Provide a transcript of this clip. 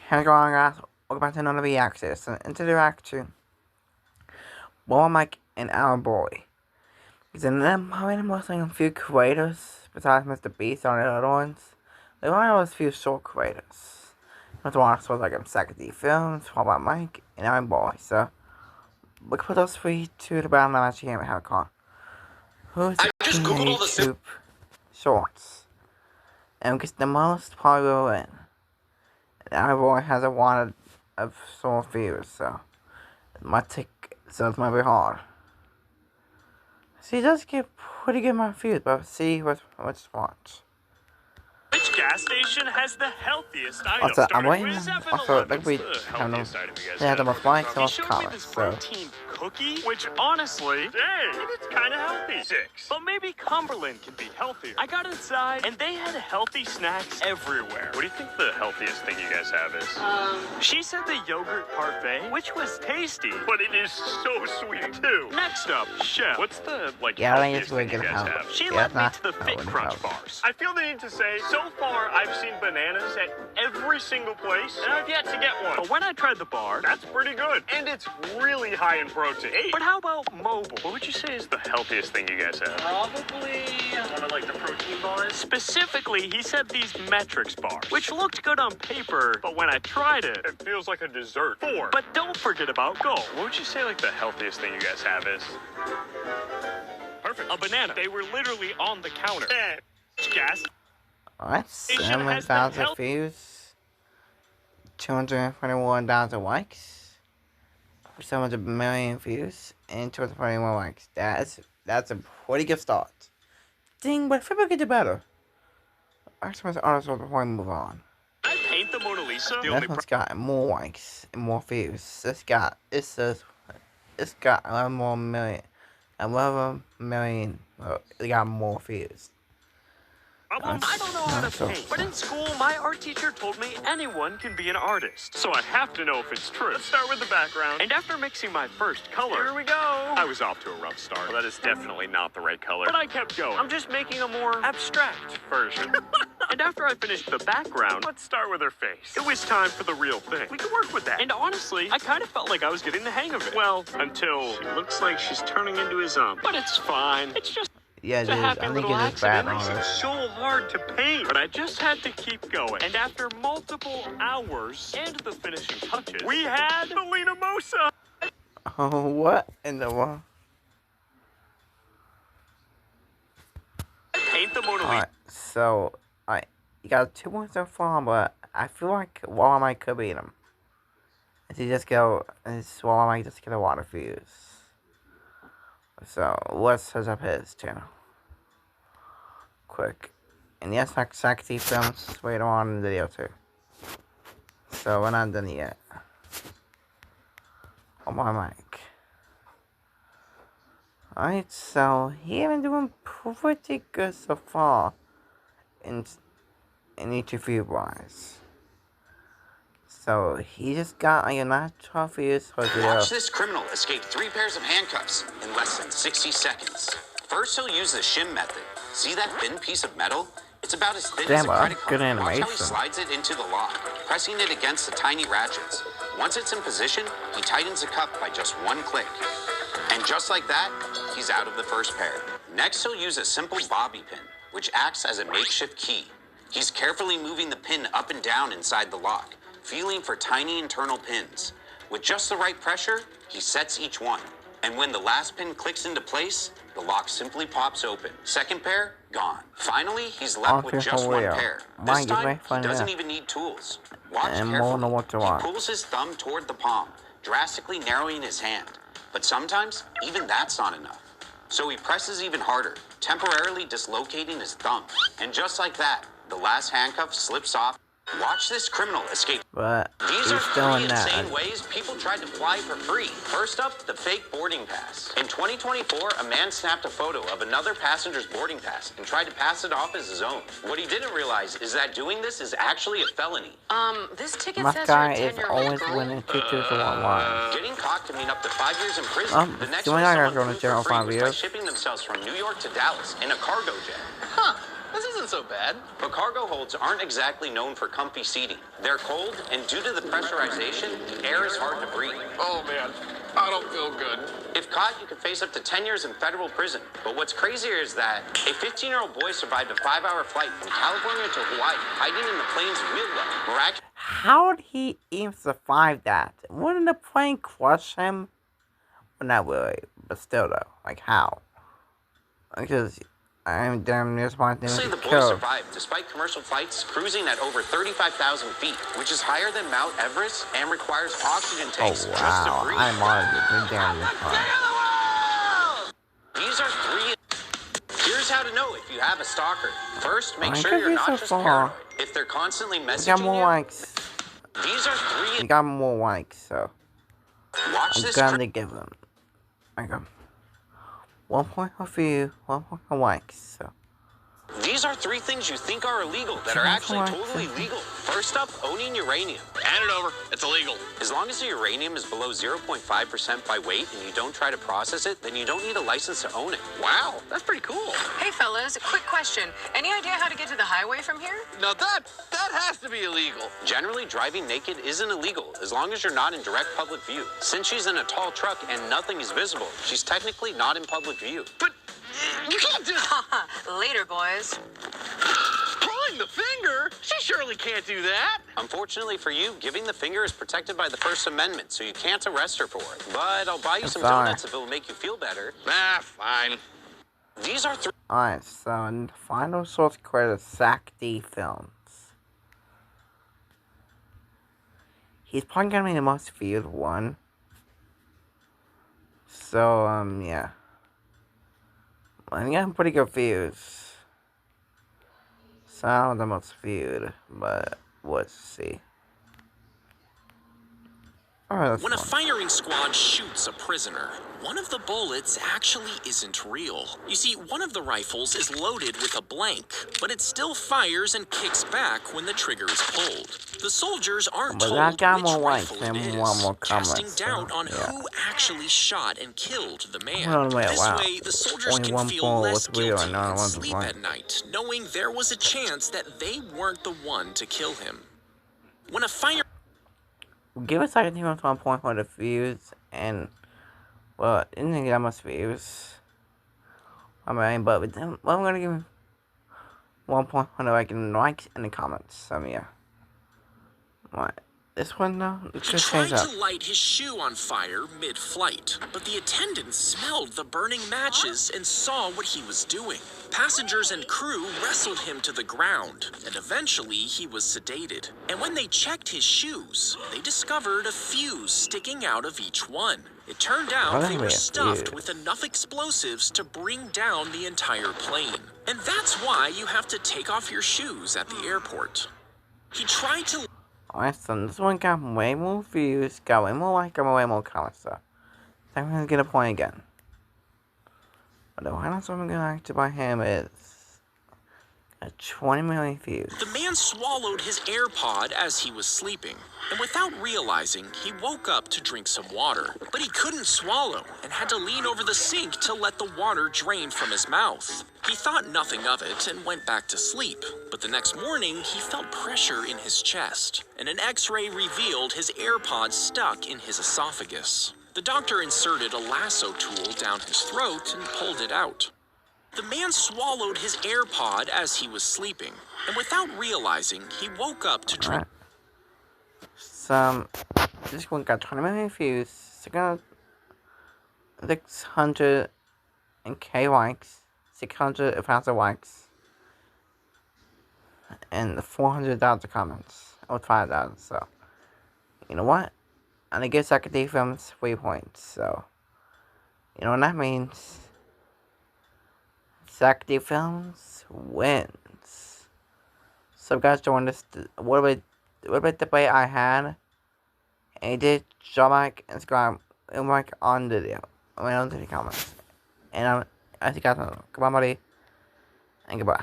How's it going, guys? Welcome back to another reaction. So, into the reaction, Boy Mike and our boy. He's probably the most like, a few creators, besides Mr. Beast on the other ones. They one of those few short creators. Mr. Watch was like Second D Films, Boy Mike, and our boy. So, we can put those three to the bottom. I'm actually having a con. Who's the YouTube shorts? And gets the most popular win. Our boy has a lot of sore views, so it might be hard. She does get pretty good amount of views, but see let's watch. Which gas station has the healthiest item? Also, I'm waiting. Also, like we have no, they have the most likes and most comments. So. Cookie, which honestly, hey, it's kind of healthy. 6. But maybe Cumberland can be healthier. I got inside, and they had healthy snacks everywhere. What do you think the healthiest thing you guys have is? She said the yogurt parfait, which was tasty, but it is so sweet too. Next up, Chef. What's the healthiest thing you guys have? She led me to the Fit Crunch bars. I feel the need to say, so far I've seen bananas at every single place, and I've yet to get one. But when I tried the bar, that's pretty good, and it's really high in protein. But how about Mobile? What would you say is the healthiest thing you guys have? Probably one of like the protein bars. Specifically, he said these Metrics bars, which looked good on paper, but when I tried it, it feels like a dessert. 4. But don't forget about Gold. What would you say like the healthiest thing you guys have is? Perfect. A banana. They were literally on the counter. Gas. Alright, 7,000 views, 221,000 likes. 700 million views and 221 likes. That's a pretty good start. Ding, but if we get better. Actually, honestly, before we move on. I paint the Mona Lisa. This one's got more likes and more views. It's got 11 million. It got more views. I don't know how to paint, but in school, my art teacher told me anyone can be an artist. So I have to know if it's true. Let's start with the background. And after mixing my first color, here we go. I was off to a rough start. Well, that is definitely not the right color. But I kept going. I'm just making a more abstract version. And after I finished the background, let's start with her face. It was time for the real thing. We could work with that. And honestly, I kind of felt like I was getting the hang of it. Well, until she looks like she's turning into a zombie. But it's fine. It's just... Yeah, it is. I think it is bad on it. It's so hard to paint, but I just had to keep going. And after multiple hours and the finishing touches, we had the Lena Mosa. Oh, what in the world? Paint the Mona Lisa. Alright, so you got 2 points so far, but I feel like Walmart could beat him. If you just go, Walmart just get a lot of views. So let's set up his channel quick. And yes, like Sexy Films later on in the video too. So we're not done yet. On my mic. Alright, so he been doing pretty good so far in YouTube view wise. So he just got like a nice 12 views for the video. Watch this criminal escape 3 pairs of handcuffs in less than 60 seconds. First, he'll use the shim method. See that thin piece of metal? It's about as thin as a credit card. Good animation. Watch how he slides it into the lock, pressing it against the tiny ratchets. Once it's in position, he tightens the cup by just 1 click. And just like that, he's out of the first pair. Next, he'll use a simple bobby pin, which acts as a makeshift key. He's carefully moving the pin up and down inside the lock, feeling for tiny internal pins. With just the right pressure, he sets each one. And when the last pin clicks into place, the lock simply pops open. Second pair, gone. Finally, he's left with just 1 pair. This time, he doesn't even need tools. Watch carefully. He pulls his thumb toward the palm, drastically narrowing his hand. But sometimes, even that's not enough. So he presses even harder, temporarily dislocating his thumb. And just like that, the last handcuff slips off. Watch this criminal escape. But these are 3 insane ways people tried to fly for free. First up, the fake boarding pass. In 2024, a man snapped a photo of another passenger's boarding pass and tried to pass it off as his own. What he didn't realize is that doing this is actually a felony. This ticket my says guy you're a is 10-year-old always girl. winning 2-1. Getting caught can mean up to 5 years in prison. The next one someone going to moved jail for free 5 was years. by shipping themselves from New York to Dallas in a cargo jet. This isn't isn't so bad. But cargo holds aren't exactly known for comfy seating. They're cold, and due to the pressurization, air is hard to breathe. Oh, man. I don't feel good. If caught, you could face up to 10 years in federal prison. But what's crazier is that a 15-year-old boy survived a 5-hour flight from California to Hawaii, hiding in the plane's wheel well. How did he even survive that? Wouldn't the plane crush him? Well, not really, but still though. Like how? Because I'm damn near spontaneous. Say the boy survived despite commercial flights cruising at over 35,000 feet, which is higher than Mount Everest and requires oxygen tanks oh just to wow! breathe. I'm on it. Damn near These are 3. Here's how to know if you have a stalker. First, make Why sure could you're be not so just far? paranoid. If they're constantly We got messaging more you, likes. these are 3. We got more likes, so Watch I'm this. gonna give them. I got 1 point of view, 1 point of likes. So These are 3 things you think are illegal that are actually totally legal. First up, owning uranium. Hand it over. It's illegal. As long as the uranium is below 0.5% by weight and you don't try to process it, then you don't need a license to own it. Wow, that's pretty cool. Hey, fellas, quick question. Any idea how to get to the highway from here? Now that has to be illegal. Generally, driving naked isn't illegal as long as you're not in direct public view. Since she's in a tall truck and nothing is visible, she's technically not in public view. But you can't just Later, boys. pulling the finger. She surely can't do that. Unfortunately for you, giving the finger is protected by the First Amendment, so you can't arrest her for it. But I'll buy you some Sorry. donuts if it will make you feel better. Ah, fine. These are 3. alright, so in the final source creator Zach D Films. He's probably gonna be the most viewed one. So yeah. I'm getting pretty good views. So not the most viewed, but let's see. Alright, that's When a fun. firing squad shoots a prisoner, one of the bullets actually isn't real. You see, one of the rifles is loaded with a blank, but it still fires and kicks back when the trigger is pulled. The soldiers aren't But told I got which more likes rifle and it one is, more casting comments, doubt so, on yeah. who actually shot and killed the man. Hold on, wait, This wow. way, the soldiers Only can one feel ball less was real guilty and not and one sleep blank. at night, knowing there was a chance that they weren't the one to kill him. When a fire Give us like 1 point for the views and well, didn't get that much views. I mean, but with them, well, I'm gonna give him 1 point for the like in the likes and the comments. So yeah. What? This one though, it He could tried change up. to light his shoe on fire mid-flight, but the attendant smelled the burning matches and saw what he was doing. Passengers and crew wrestled him to the ground, and eventually he was sedated. And when they checked his shoes, they discovered a fuse sticking out of each one. It turned out What they are were we stuffed fuse? with enough explosives to bring down the entire plane. And that's why you have to take off your shoes at the airport. He tried to Alright, so this one got way more views, got way more likes, got way more comments. So I'm gonna get a point again. But the one else I'm gonna like to buy him is 20 million views. The man swallowed his AirPod as he was sleeping, and without realizing, he woke up to drink some water. But he couldn't swallow and had to lean over the sink to let the water drain from his mouth. He thought nothing of it and went back to sleep, but the next morning he felt pressure in his chest, and an X-ray revealed his AirPod stuck in his esophagus. The doctor inserted a lasso tool down his throat and pulled it out. The man swallowed his AirPod as he was sleeping, and without realizing, he woke up to drink. Alright. So this one got 20 million views, 600 and K likes, 600,000 likes, and 400,000 comments, or 5,000. So you know what? And I give Zach D Films 3 points. So you know what that means? Zach D Films wins. So guys, join this. What about the debate I had? And you did drop like and subscribe and like on the video. I mean on the comments. And I think I don't know. Goodbye, buddy. And goodbye.